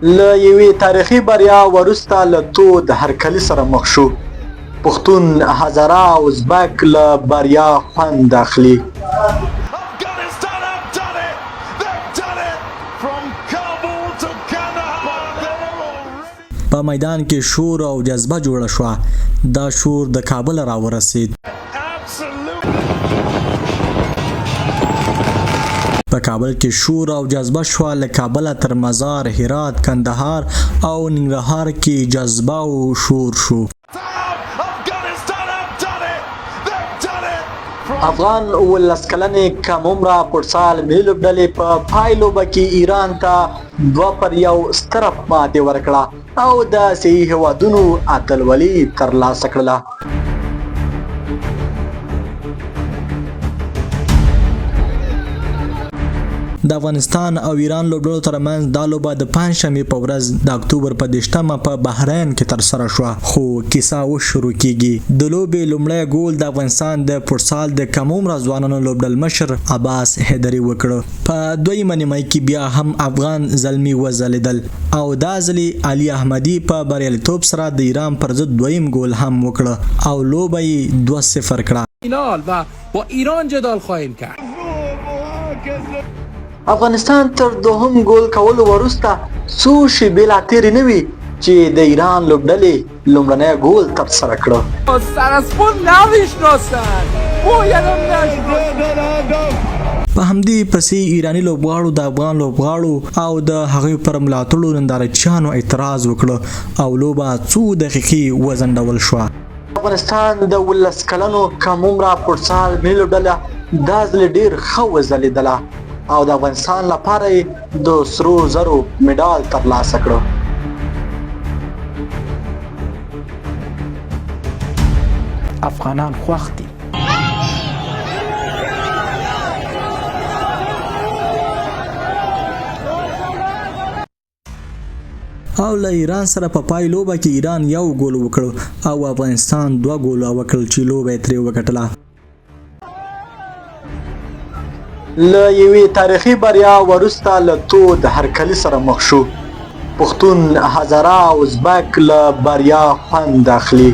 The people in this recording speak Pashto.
له یوې تاریخي بریا وروسته له تود هرکلي سره مخ شو. پښتون، هزاره او ازبک له بریا خوند اخلي. په میدان کې شور او جذبه جوړه شوه. دا شور د کابل راورسید. په کابل کې شور او جذبه شوه. له کابله تر مزار، هرات، کندهار او ننګرهار کې جذبه او شور شو. افغان 19 کلنې کم عمره فوټسال ملي لوبډلې په پایلوبه کې ایران ته 2-1 ستره ماتې ورکړه او د آسیايي هېوادونو اتلولي ترلاسه کړله. د افغانستان او ایران لوبډلو ترمنځ دا لوبه د پنجشنبې په ورځ د اکتوبر په 10 په بحرین کې ترسره شوه. خو کیسه اوس شروع کیږي. د لوبې لومړی ګول د افغانستان د فوټسال د کم عمره ځوانانو لوبډل مشر عباس حیدري وکړ. په دویمه نیمه کې بیا هم افغان زلمي وځلیدل او دا ځلې علي احمدي په بریالیتوب سره د ایران پر ضد دویم ګول هم وکړ او لوبه یې 2-0 کړه. با ایران جدال خواهیم کرد. افغانستان تر دوهم ګول کولو وروسته څو شیبې لا تېرې نه وي چې د ایران لوبډلې لومړنی ګول ترسره کړه. په همدې پسې ایراني لوبغاړو د افغان لوبغاړو او د هغوی پر ملاتړو نندارچیانو اعتراض وکړ او لوبه څو دقیقې وځنډول شوه. افغانستان د 19 کلنو کم عمره فوټسال ملي لوبډله دا ځل ډېر ښه وځلیدله او د افغانستان لپاره د سرو زرو مډال ترلاسه کړ. افغانان خوښ دي. او له ایران سره په پای لوبه کې ایران 1 ګول وکړ او افغانستان 2 ګوله وکړل چې لوبه یې ترې وګټله. له یوې تاریخي بریا وروسته له تود هرکلي سره مخ شو. پښتون، هزاره او ازبک له بریا خوند اخلي.